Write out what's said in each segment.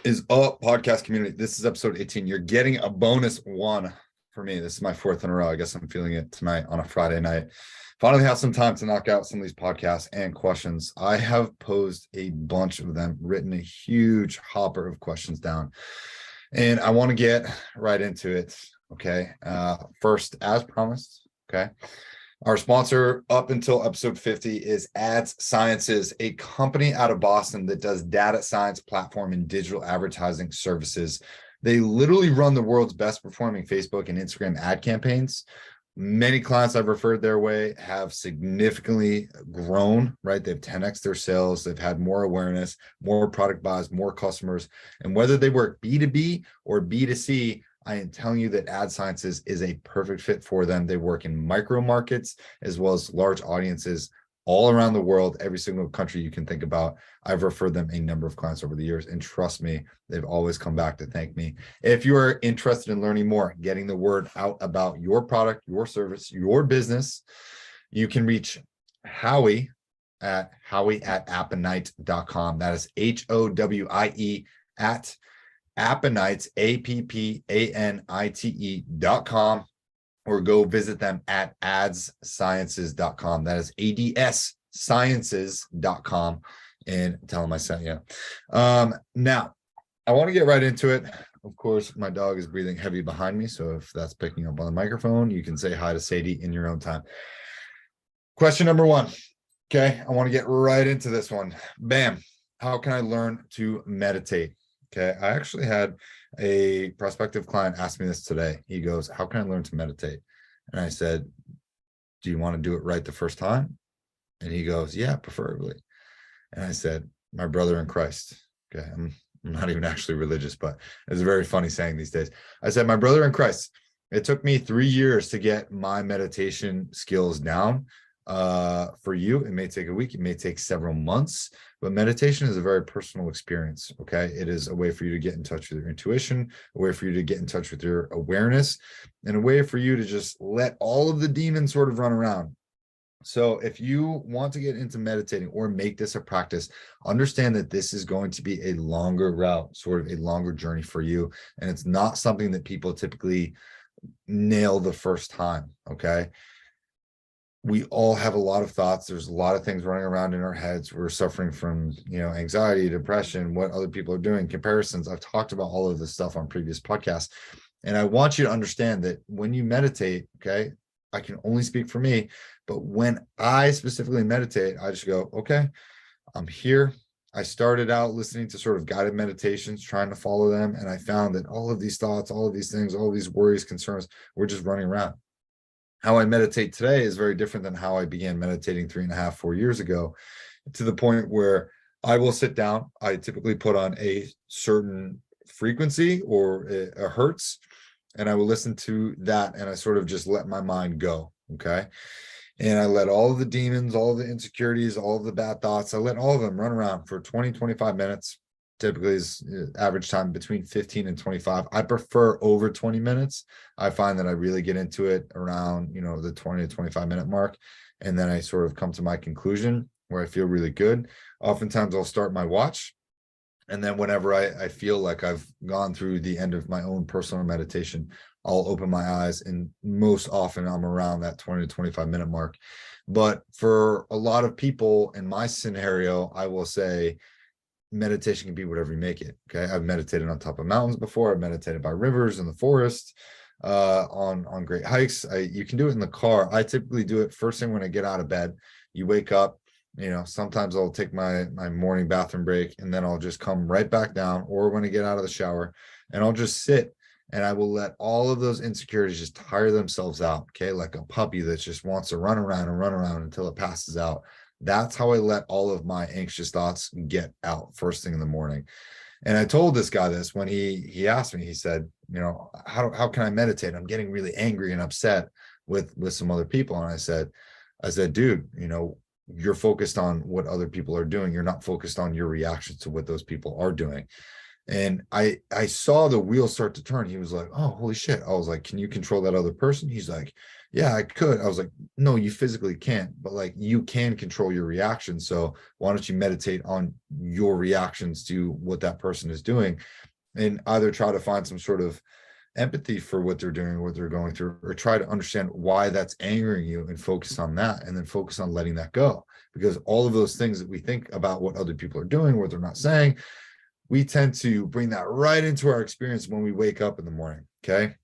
Is up, podcast community? This is episode 18. You're getting a bonus one for me. This is my fourth in a row. I guess I'm feeling it tonight on a Friday night. Finally have some time to knock out some of these podcasts and questions. I have posed a bunch of them, written a huge hopper of questions down, and I want to get right into it. Okay. First, as promised, okay, our sponsor up until episode 50 is Ads Sciences, a company out of Boston that does data science platform and digital advertising services. They literally run the world's best performing Facebook and Instagram ad campaigns. Many clients I've referred their way have significantly grown, right? They've 10x their sales. They've had more awareness, more product buys, more customers. And whether they work B2B or B2C, I am telling you that Ad Sciences is a perfect fit for them. They work in micro markets as well as large audiences all around the world, every single country you can think about. I've referred them a number of clients over the years, and trust me, they've always come back to thank me. If you are interested in learning more, getting the word out about your product, your service, your business, you can reach Howie at appanite.com. That is HOWIE at Appanite, APPANITE.com, or go visit them at adssciences.com. That is ADSsciences.com, and tell them I sent you. Now, I want to get right into it. Of course, my dog is breathing heavy behind me, so if that's picking up on the microphone, you can say hi to Sadie in your own time. Question number one. Okay, I want to get right into this one. Bam. How can I learn to meditate? Okay, I actually had a prospective client ask me this today. He goes, how can I learn to meditate? And I said, do you want to do it right the first time? And he goes, yeah, preferably. And I said, my brother in Christ. Okay, I'm not even actually religious, but it's a very funny saying these days. I said, my brother in Christ, it took me 3 years to get my meditation skills down. For you, it may take a week, it may take several months, but meditation is a very personal experience. Okay, it is a way for you to get in touch with your intuition, a way for you to get in touch with your awareness, and a way for you to just let all of the demons sort of run around. So if you want to get into meditating or make this a practice, understand that this is going to be a longer route, sort of a longer journey for you, and it's not something that people typically nail the first time. Okay, we all have a lot of thoughts. There's a lot of things running around in our heads. We're suffering from, anxiety, depression, what other people are doing, comparisons. I've talked about all of this stuff on previous podcasts. And I want you to understand that when you meditate, okay, I can only speak for me, but when I specifically meditate, I just go, okay, I'm here. I started out listening to sort of guided meditations, trying to follow them. And I found that all of these thoughts, all of these things, all of these worries, concerns, were just running around. How I meditate today is very different than how I began meditating 3.5, 4 years ago, to the point where I will sit down. I typically put on a certain frequency or a hertz, and I will listen to that, and I sort of just let my mind go. Okay. And I let all of the demons, all of the insecurities, all of the bad thoughts, I let all of them run around for 20, 25 minutes. Typically is average time between 15 and 25. I prefer over 20 minutes. I find that I really get into it around, the 20 to 25 minute mark. And then I sort of come to my conclusion where I feel really good. Oftentimes I'll start my watch. And then whenever I feel like I've gone through the end of my own personal meditation, I'll open my eyes. And most often I'm around that 20 to 25 minute mark. But for a lot of people in my scenario, I will say, meditation can be whatever you make it. Okay, I've meditated on top of mountains before. I've meditated by rivers in the forest, on great hikes. You can do it in the car. I typically do it first thing when I get out of bed. You wake up, sometimes I'll take my morning bathroom break, and then I'll just come right back down, or when I get out of the shower, and I'll just sit, and I will let all of those insecurities just tire themselves out. Okay, like a puppy that just wants to run around until it passes out. That's how I let all of my anxious thoughts get out first thing in the morning. And I told this guy this when he asked me. He said, how can I meditate? I'm getting really angry and upset with some other people. And I said, dude, you're focused on what other people are doing. You're not focused on your reactions to what those people are doing. And I saw the wheel start to turn. He was like, oh, holy shit. I was like, can you control that other person? He's like, yeah, I could. I was like, no, you physically can't, but like you can control your reactions. So why don't you meditate on your reactions to what that person is doing, and either try to find some sort of empathy for what they're doing, what they're going through, or try to understand why that's angering you and focus on that, and then focus on letting that go. Because all of those things that we think about what other people are doing, what they're not saying, we tend to bring that right into our experience when we wake up in the morning. Okay.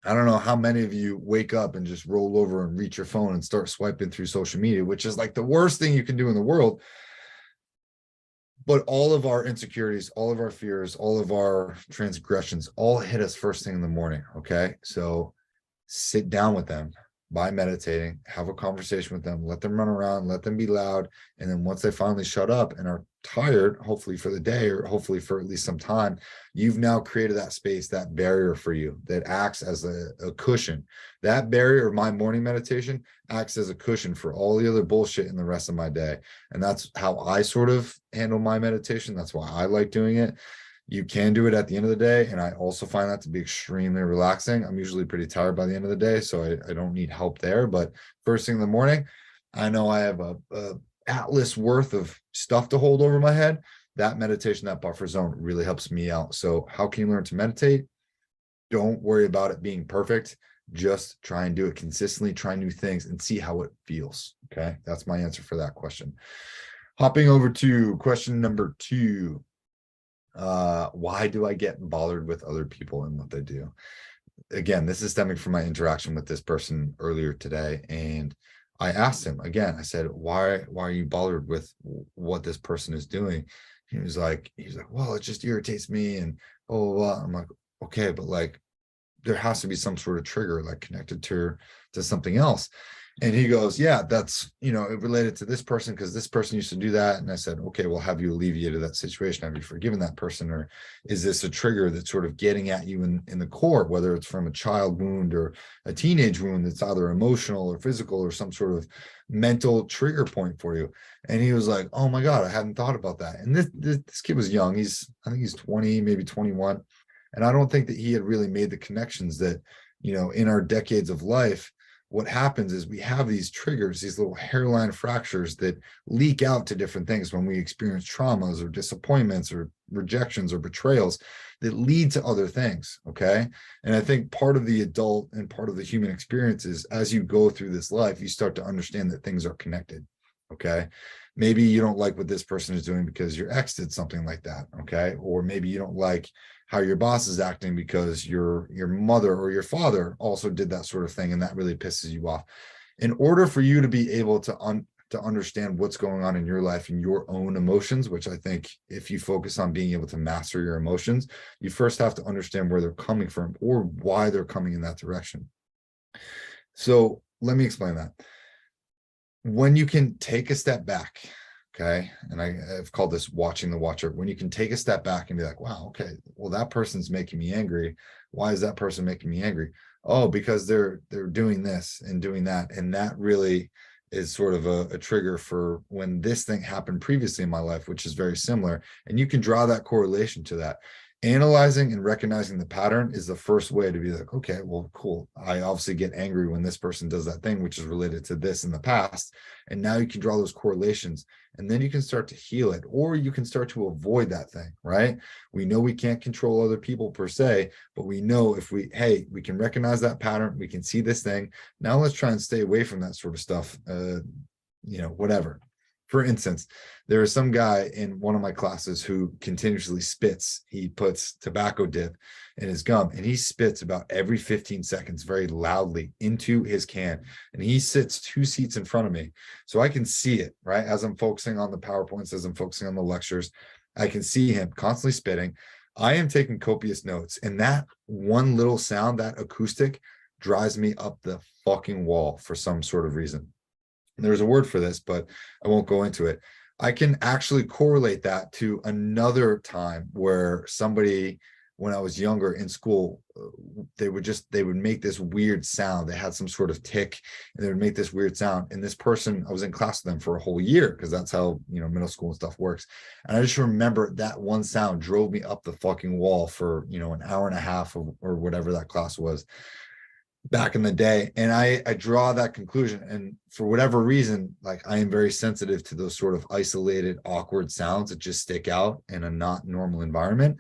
I don't know how many of you wake up and just roll over and reach your phone and start swiping through social media, which is like the worst thing you can do in the world. But all of our insecurities, all of our fears, all of our transgressions all hit us first thing in the morning. Okay. So sit down with them by meditating, have a conversation with them, let them run around, let them be loud. And then once they finally shut up and are tired, hopefully for the day, or hopefully for at least some time, you've now created that space, that barrier for you that acts as a cushion. That barrier of my morning meditation acts as a cushion for all the other bullshit in the rest of my day. And that's how I sort of handle my meditation. That's why I like doing it. You can do it at the end of the day, and I also find that to be extremely relaxing. I'm usually pretty tired by the end of the day, so I don't need help there. But first thing in the morning, I know I have a atlas worth of stuff to hold over my head. That meditation, that buffer zone really helps me out. So how can you learn to meditate? Don't worry about it being perfect. Just try and do it consistently, try new things, and see how it feels. Okay, that's my answer for that question. Hopping over to question number 2. Why do I get bothered with other people and what they do? Again, this is stemming from my interaction with this person earlier today. And I asked him again, I said, why are you bothered with what this person is doing? He was like, well, it just irritates me. And I'm like, okay, but like, there has to be some sort of trigger like connected to something else. And he goes, yeah, that's, it related to this person because this person used to do that. And I said, okay, well, have you alleviated that situation? Have you forgiven that person? Or is this a trigger that's sort of getting at you in the core, whether it's from a child wound or a teenage wound that's either emotional or physical or some sort of mental trigger point for you? And he was like, oh my God, I hadn't thought about that. And this kid was young. I think he's 20, maybe 21. And I don't think that he had really made the connections that, in our decades of life, what happens is we have these triggers, these little hairline fractures that leak out to different things when we experience traumas or disappointments or rejections or betrayals that lead to other things. Okay. And I think part of the adult and part of the human experience is as you go through this life, you start to understand that things are connected. Okay. Maybe you don't like what this person is doing because your ex did something like that. Okay. Or maybe you don't like how your boss is acting because your mother or your father also did that sort of thing, and that really pisses you off. In order for you to be able to understand what's going on in your life and your own emotions, which I think if you focus on being able to master your emotions, you first have to understand where they're coming from or why they're coming in that direction. So let me explain that. When you can take a step back, okay, and I've called this watching the watcher. When you can take a step back and be like, wow, okay, well, that person's making me angry. Why is that person making me angry? Oh, because they're doing this and doing that. And that really is sort of a trigger for when this thing happened previously in my life, which is very similar. And you can draw that correlation to that. Analyzing and recognizing the pattern is the first way to be like, okay, well, cool. I obviously get angry when this person does that thing, which is related to this in the past. And now you can draw those correlations, and then you can start to heal it, or you can start to avoid that thing, right? We know we can't control other people per se, but we know if we can recognize that pattern, we can see this thing. Now let's try and stay away from that sort of stuff, whatever. For instance, there is some guy in one of my classes who continuously spits. He puts tobacco dip in his gum, and he spits about every 15 seconds very loudly into his can. And he sits 2 seats in front of me. So I can see it, right? As I'm focusing on the PowerPoints, as I'm focusing on the lectures, I can see him constantly spitting. I am taking copious notes. And that one little sound, that acoustic, drives me up the fucking wall for some sort of reason. There's a word for this, but I won't go into it. I can actually correlate that to another time where somebody when I was younger in school, they would make this weird sound. They had some sort of tick and they would make this weird sound. And this person, I was in class with them for a whole year because that's how, middle school and stuff works. And I just remember that one sound drove me up the fucking wall for, an hour and a half or whatever that class was back in the day. And I draw that conclusion. And for whatever reason, like I am very sensitive to those sort of isolated, awkward sounds that just stick out in a not normal environment.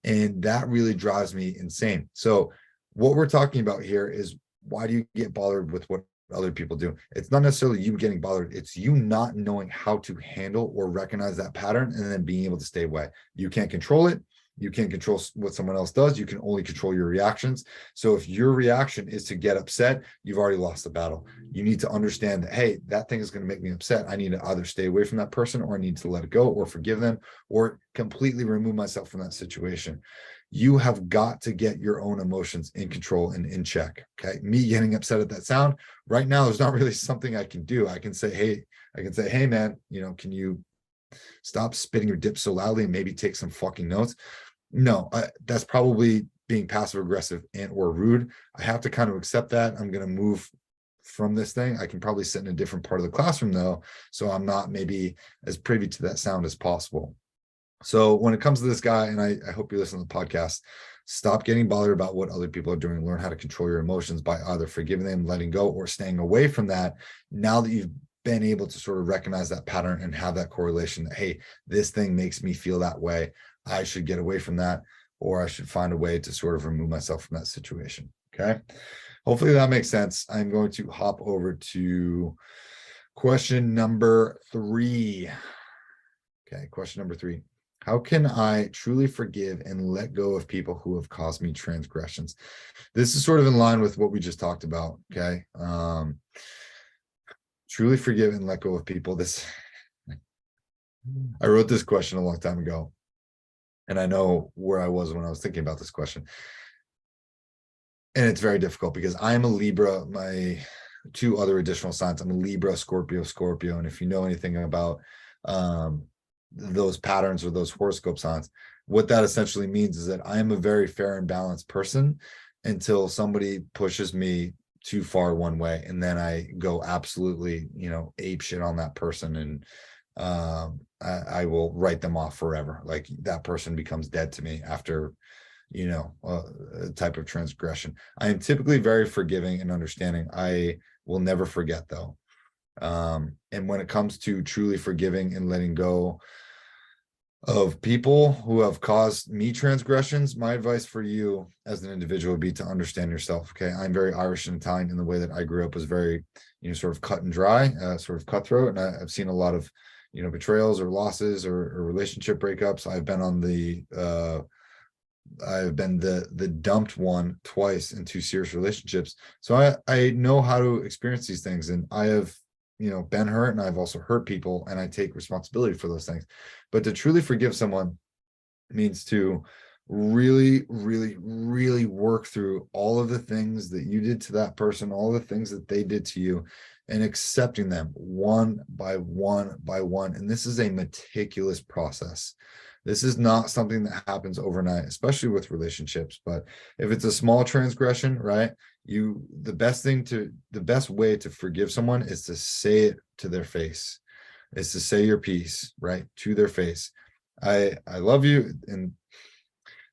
And that really drives me insane. So what we're talking about here is, why do you get bothered with what other people do? It's not necessarily you getting bothered. It's you not knowing how to handle or recognize that pattern and then being able to stay away. You can't control it. You can't control what someone else does. You can only control your reactions. So if your reaction is to get upset, you've already lost the battle. You need to understand that, hey, that thing is going to make me upset. I need to either stay away from that person, or I need to let it go or forgive them or completely remove myself from that situation. You have got to get your own emotions in control and in check. Okay. Me getting upset at that sound right now, there's not really something I can do. I can say, hey, man, can you stop spitting your dip so loudly and maybe take some fucking notes? No, that's probably being passive aggressive and or rude. I have to kind of accept that. I'm going to move from this thing. I can probably sit in a different part of the classroom though, so I'm not maybe as privy to that sound as possible. So when it comes to this guy, and I hope you listen to the podcast, stop getting bothered about what other people are doing. Learn how to control your emotions by either forgiving them, letting go, or staying away from that. Now that you've been able to sort of recognize that pattern and have that correlation that, hey, this thing makes me feel that way, I should get away from that, or I should find a way to sort of remove myself from that situation. Okay. Hopefully that makes sense. I'm going to hop over to question number 3. Okay. Question number 3. How can I truly forgive and let go of people who have caused me transgressions? This is sort of in line with what we just talked about. Okay. Truly forgive and let go of people. I wrote this question a long time ago, and I know where I was when I was thinking about this question. And it's very difficult because I am a Libra. My 2 other additional signs, I'm a Libra, Scorpio. And if you know anything about those patterns or those horoscope signs, what that essentially means is that I am a very fair and balanced person until somebody pushes me too far one way, and then I go absolutely, ape shit on that person, and I will write them off forever. Like that person becomes dead to me after, a type of transgression. I am typically very forgiving and understanding. I will never forget though. And when it comes to truly forgiving and letting go of people who have caused me transgressions, my advice for you as an individual would be to understand yourself. Okay. I'm very Irish and Italian in the way that I grew up was very, sort of cut and dry, sort of cutthroat. And I've seen a lot of, betrayals or losses or relationship breakups. I've been the dumped one twice in 2 serious relationships. So I know how to experience these things, and I have, been hurt, and I've also hurt people, and I take responsibility for those things. But to truly forgive someone means to really, really, really work through all of the things that you did to that person, all the things that they did to you, and accepting them one by one by one. And this is a meticulous process. This is not something that happens overnight, especially with relationships. But if it's a small transgression, right, the best way to forgive someone is to say it to their face, is to say your piece, right, to their face. I love you. And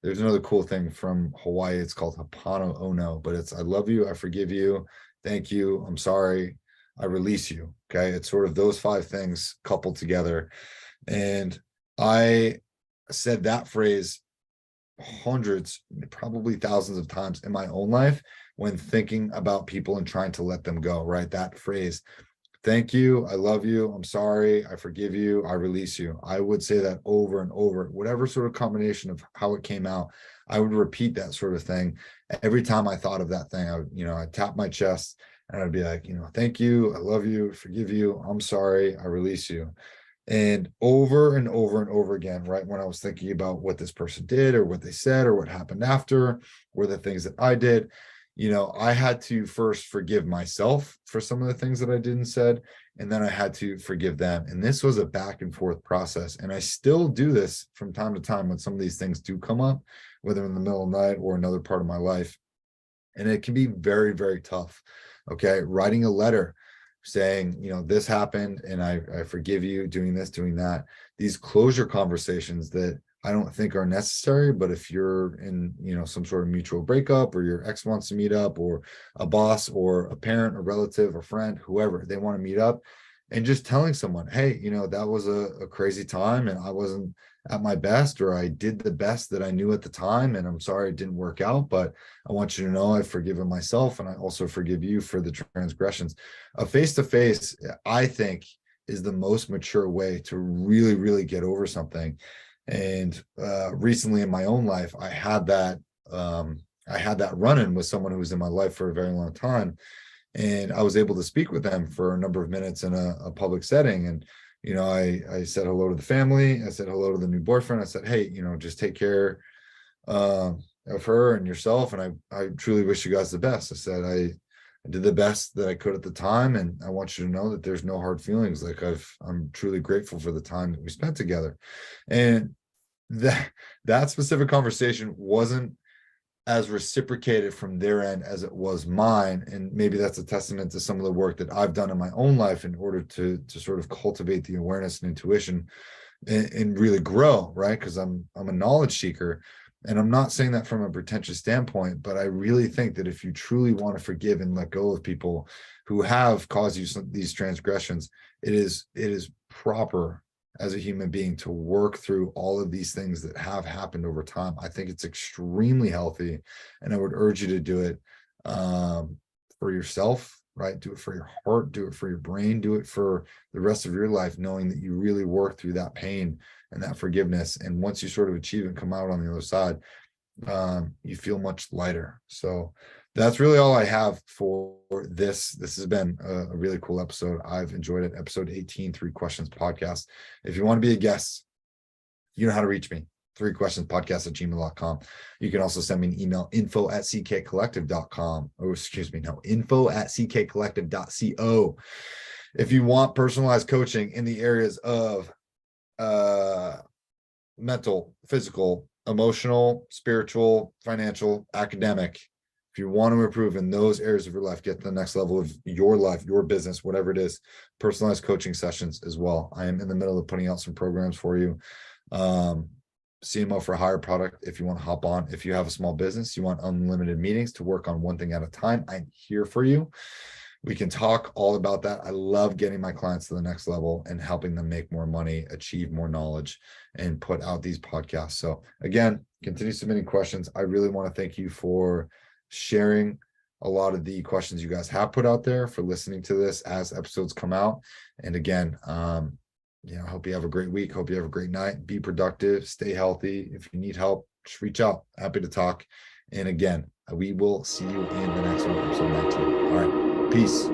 there's another cool thing from Hawaii. It's called Hapano Ono, but it's I love you, I forgive you, thank you, I'm sorry, I release you. Okay. It's sort of those 5 things coupled together. And I said that phrase hundreds, probably thousands of times in my own life when thinking about people and trying to let them go, right? That phrase, thank you, I love you, I'm sorry, I forgive you, I release you. I would say that over and over, whatever sort of combination of how it came out, I would repeat that sort of thing. Every time I thought of that thing, I would, I'd tap my chest and I'd be like, thank you, I love you, forgive you, I'm sorry, I release you. And over and over and over again, right, when I was thinking about what this person did or what they said or what happened after, or the things that I did, I had to first forgive myself for some of the things that I did and said, and then I had to forgive them. And this was a back and forth process. And I still do this from time to time when some of these things do come up, whether in the middle of the night or another part of my life. And it can be very, very tough. Okay. Writing a letter saying, this happened and I forgive you, doing this, doing that. These closure conversations that I don't think are necessary, but if you're in, some sort of mutual breakup, or your ex wants to meet up, or a boss or a parent, a relative, a friend, whoever, they want to meet up, and just telling someone, hey, that was a crazy time and I wasn't at my best, or I did the best that I knew at the time, and I'm sorry it didn't work out, but I want you to know I've forgiven myself and I also forgive you for the transgressions. A face-to-face, I think, is the most mature way to really, really get over something. And recently in my own life, I had that run-in with someone who was in my life for a very long time. And I was able to speak with them for a number of minutes in a public setting. And, I said hello to the family. I said hello to the new boyfriend. I said, hey, just take care of her and yourself. And I truly wish you guys the best. I said, I did the best that I could at the time. And I want you to know that there's no hard feelings. Like I'm truly grateful for the time that we spent together. And that specific conversation wasn't as reciprocated from their end as it was mine. And maybe that's a testament to some of the work that I've done in my own life in order to sort of cultivate the awareness and intuition and really grow, right? Because I'm a knowledge seeker. And I'm not saying that from a pretentious standpoint, but I really think that if you truly want to forgive and let go of people who have caused you these transgressions, it is proper as a human being to work through all of these things that have happened over time. I think it's extremely healthy, and I would urge you to do it for yourself, right? Do it for your heart, do it for your brain, do it for the rest of your life, knowing that you really work through that pain and that forgiveness. And once you sort of achieve and come out on the other side, you feel much lighter. So that's really all I have for this. This has been a really cool episode. I've enjoyed it. Episode 18, 3 Questions Podcast. If you want to be a guest, you know how to reach me. 3questionspodcast@gmail.com. You can also send me an email, info@ckcollective.com. Oh, excuse me, no, info@ckcollective.co. If you want personalized coaching in the areas of mental, physical, emotional, spiritual, financial, academic, if you want to improve in those areas of your life, get to the next level of your life, your business, whatever it is, personalized coaching sessions as well. I am in the middle of putting out some programs for you. CMO for a higher product. If you want to hop on, if you have a small business, you want unlimited meetings to work on one thing at a time, I'm here for you. We can talk all about that. I love getting my clients to the next level and helping them make more money, achieve more knowledge, and put out these podcasts. So again, continue submitting questions. I really want to thank you for sharing a lot of the questions you guys have put out there, for listening to this as episodes come out. And again, I hope you have a great week. Hope you have a great night. Be productive, stay healthy. If you need help, just reach out. Happy to talk. And again, we will see you in the next one, episode 19. All right. Peace.